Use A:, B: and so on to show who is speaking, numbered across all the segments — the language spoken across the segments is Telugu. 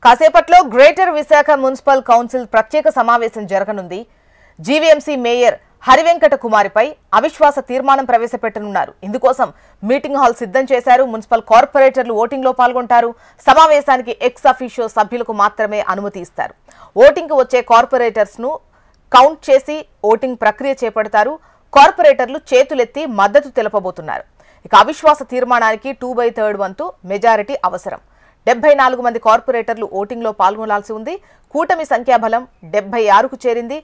A: కాసేపట్లో గ్రేటర్ విశాఖ మున్సిపల్ కౌన్సిల్ ప్రత్యేక సమావేశం జరగనుంది. జీవీఎంసీ మేయర్ హరివెంకట కుమారిపై అవిశ్వాస తీర్మానం ప్రవేశపెట్టనున్నారు. ఇందుకోసం మీటింగ్ హాల్ సిద్ధం చేశారు. మున్సిపల్ కార్పొరేటర్లు ఓటింగ్ లో పాల్గొంటారు. సమావేశానికి ఎక్స్ అఫీషియో సభ్యులకు మాత్రమే అనుమతి ఇస్తారు. ఓటింగ్ కు వచ్చే కార్పొరేటర్స్ ను కౌంట్ చేసి ఓటింగ్ ప్రక్రియ చేపడతారు. కార్పొరేటర్లు చేతులెత్తి మద్దతు తెలపబోతున్నారు. ఇక అవిశ్వాస తీర్మానానికి 2/3 వంతు మెజారిటీ అవసరం. 74 మంది కార్పొరేటర్లు ఓటింగ్ లో పాల్గొనాల్సి ఉంది. కూటమి సంఖ్యాబలం 76కు చేరింది.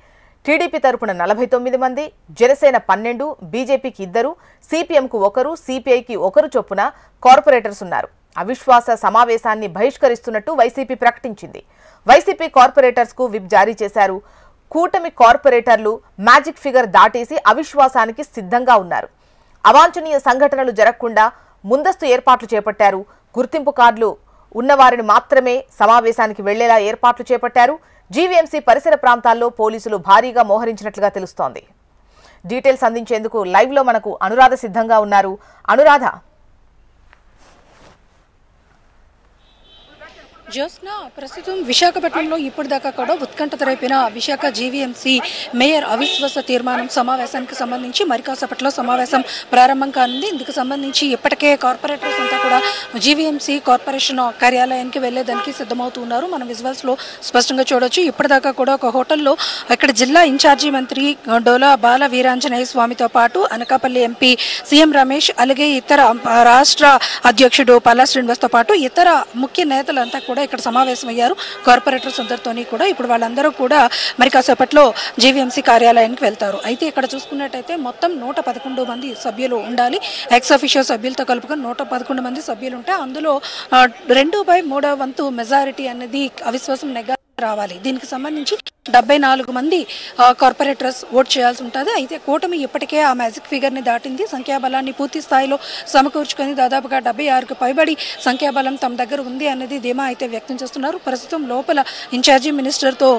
A: టీడీపీ తరపున 49 మంది, జనసేన 12, బీజేపీకి 2, సిపిఎంకు 1, సిపిఐకి 1 చొప్పున కార్పొరేటర్స్ ఉన్నారు. అవిశ్వాస సమావేశాన్ని బహిష్కరిస్తున్నట్టు వైసీపీ ప్రకటించింది. వైసీపీ కార్పొరేటర్స్ కు విప్ జారీ చేశారు. కూటమి కార్పొరేటర్లు మ్యాజిక్ ఫిగర్ దాటేసి అవిశ్వాసానికి సిద్ధంగా ఉన్నారు. అవాంఛనీయ సంఘటనలు జరగకుండా ముందస్తు ఏర్పాట్లు చేపట్టారు. గుర్తింపు కార్డులు ఉన్నవారిని మాత్రమే సమావేశానికి వెళ్లేలా ఏర్పాట్లు చేపట్టారు. జీవీఎంసీ పరిసర ప్రాంతాల్లో పోలీసులు భారీగా మోహరించినట్లుగా తెలుస్తోంది. డీటెయిల్స్ అందించేందుకు లైవ్ లో మనకు అనురాధ సిద్ధంగా ఉన్నారు. అనురాధ,
B: జ్యోత్స్న, ప్రస్తుతం విశాఖపట్నంలో ఇప్పటిదాకా కూడా ఉత్కంఠత రేపిన విశాఖ జీవీఎంసీ మేయర్ అవిశ్వాస తీర్మానం సమావేశానికి సంబంధించి మరి కాసేపట్లో సమావేశం ప్రారంభం కానుంది. ఇందుకు సంబంధించి ఇప్పటికే కార్పొరేటర్స్ అంతా కూడా జీవీఎంసీ కార్పొరేషన్ కార్యాలయానికి వెళ్లేదానికి సిద్ధమవుతున్నారు. మనం విజువల్స్ లో స్పష్టంగా చూడొచ్చు. ఇప్పటిదాకా కూడా ఒక హోటల్లో ఇక్కడ జిల్లా ఇన్ఛార్జి మంత్రి డోలా బాల వీరాంజనేయ స్వామితో పాటు అనకాపల్లి ఎంపీ సీఎం రమేష్, అలాగే ఇతర రాష్ట్ర అధ్యక్షుడు పల్లా శ్రీనివాస్తో పాటు ఇతర ముఖ్య నేతలంతా కూడా ఇక్కడ సమావేశమయ్యారు. కార్పొరేటర్స్ అందరితోని కూడా ఇప్పుడు వాళ్ళందరూ కూడా మరి కాసేపట్లో జీవీఎంసీ కార్యాలయానికి వెళ్తారు. అయితే ఇక్కడ చూసుకున్నట్టయితే మొత్తం 111 మంది సభ్యులు ఉండాలి. ఎక్స్ అఫీషియో సభ్యులతో కలుపుకొని 111 మంది సభ్యులు ఉంటే అందులో 2/3 వంతు మెజారిటీ అనేది అవిశ్వాసం నెగ్గా రావాలి. దీనికి సంబంధించి 74 మంది కార్పొరేటర్స్ ఓట్ చేయాల్సి ఉంటుంది. అయితే కూటమి ఇప్పటికే ఆ మ్యాజిక్ ఫిగర్ని దాటింది. సంఖ్యాబలాన్ని పూర్తి స్థాయిలో సమకూర్చుకొని దాదాపుగా 76కు పైబడి సంఖ్యాబలం తమ దగ్గర ఉంది అనేది ధీమా అయితే వ్యక్తం చేస్తున్నారు. ప్రస్తుతం లోపల ఇన్ఛార్జి మినిస్టర్తో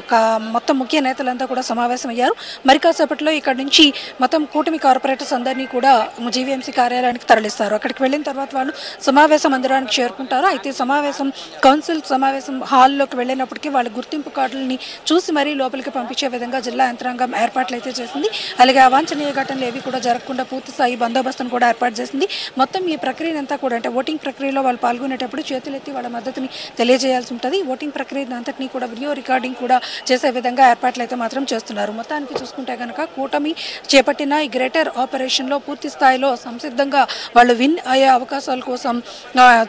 B: మొత్తం ముఖ్య నేతలంతా కూడా సమావేశమయ్యారు. మరి కాసేపట్లో ఇక్కడ నుంచి మొత్తం కూటమి కార్పొరేటర్స్ అందరినీ కూడా జీవీఎంసీ కార్యాలయానికి తరలిస్తారు. అక్కడికి వెళ్ళిన తర్వాత వాళ్ళు సమావేశ మందిరానికి చేరుకుంటారు. అయితే కౌన్సిల్ సమావేశం హాల్లోకి వెళ్ళినప్పటికీ వాళ్ళ గుర్తింపు కార్డులని చూసి మరీ లోపలికి పంపించే విధంగా జిల్లా యంత్రాంగం ఏర్పాట్లు అయితే చేసింది. అలాగే అవాంఛనీయ ఘటనలు ఏవి కూడా జరగకుండా పూర్తి స్థాయి బందోబస్తును కూడా ఏర్పాటు చేసింది. మొత్తం ఈ ప్రక్రియ అంతా కూడా అంటే ఓటింగ్ ప్రక్రియలో వాళ్ళు పాల్గొనేటప్పుడు చేతులెత్తి వాళ్ళ మద్దతుని తెలియజేయాల్సి ఉంటుంది. ఓటింగ్ ప్రక్రియ అంతటినీ కూడా వీడియో రికార్డింగ్ కూడా చేసే విధంగా ఏర్పాట్లు అయితే మాత్రం చేస్తున్నారు. మొత్తానికి చూసుకుంటే కనుక కూటమి చేపట్టిన ఈ గ్రేటర్ ఆపరేషన్లో పూర్తి స్థాయిలో సంసిద్ధంగా వాళ్ళు విన్ అయ్యే అవకాశాల కోసం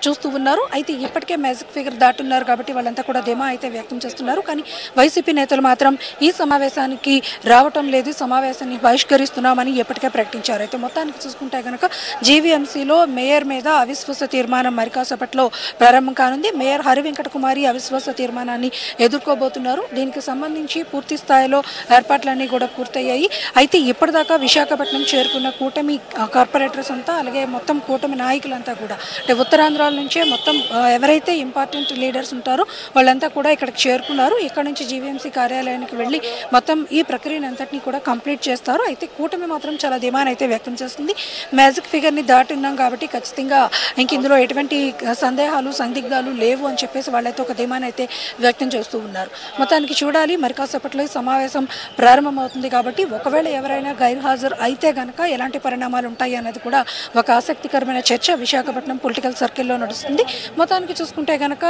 B: చూస్తూ ఉన్నారు. అయితే ఇప్పటికే మ్యాజిక్ ఫిగర్ దాటున్నారు కాబట్టి వాళ్ళంతా కూడా ధీమా అయితే వ్యక్తం చేస్తున్నారు. కానీ వైసీపీ నేతలు మాత్రం ఈ సమావేశానికి రావటం లేదు, సమావేశాన్ని బహిష్కరిస్తున్నామని ఎప్పటికే ప్రకటించారు. అయితే మొత్తానికి చూసుకుంటే కనుక జీవీఎంసీలో మేయర్ మీద అవిశ్వాస తీర్మానం మరి కాసేపట్లో ప్రారంభం కానుంది. మేయర్ హరివెంకట కుమారి అవిశ్వాస తీర్మానాన్ని ఎదుర్కోబోతున్నారు. దీనికి సంబంధించి పూర్తి స్థాయిలో ఏర్పాట్లన్నీ కూడా పూర్తయ్యాయి. అయితే ఇప్పటిదాకా విశాఖపట్నం చేరుకున్న కూటమి కార్పొరేటర్స్ అంతా అలాగే మొత్తం కూటమి నాయకులంతా కూడా అంటే ఉత్తరాంధ్రాల నుంచే మొత్తం ఎవరైతే ఇంపార్టెంట్ లీడర్స్ ఉంటారో వాళ్ళంతా కూడా ఇక్కడికి చేరుకున్నారు. ఇక్కడ నుంచి జీవీఎంసీ కార్యాలయానికి వెళ్ళి మొత్తం ఈ ప్రక్రియను అంతటినీ కూడా కంప్లీట్ చేస్తారు. అయితే కూటమి మాత్రం చాలా ధీమాను అయితే వ్యక్తం చేస్తుంది. మ్యాజిక్ ఫిగర్ని దాటి ఉన్నాం కాబట్టి ఖచ్చితంగా ఇంక ఇందులో ఎటువంటి సందేహాలు సందిగ్ధాలు లేవు అని చెప్పేసి వాళ్ళైతే ఒక ధీమాను అయితే వ్యక్తం చేస్తూ ఉన్నారు. మొత్తానికి చూడాలి, మరి కాసేపట్లో ఈ సమావేశం ప్రారంభమవుతుంది కాబట్టి ఒకవేళ ఎవరైనా గైర్హాజరు అయితే గనక ఎలాంటి పరిణామాలు ఉంటాయి అన్నది కూడా ఒక ఆసక్తికరమైన చర్చ విశాఖపట్నం పొలిటికల్ సర్కిల్లో నడుస్తుంది. మొత్తానికి చూసుకుంటే కనుక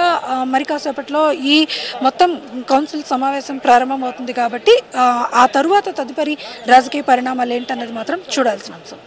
B: మరి కాసేపట్లో ఈ మొత్తం కౌన్సిల్ సమావేశం ప్రారంభమవుతుంది కాబట్టి ఆ తరువాత తదుపరి రాజకీయ పరిణామాలు ఏంటన్నది మాత్రం చూడాల్సిన అంశం.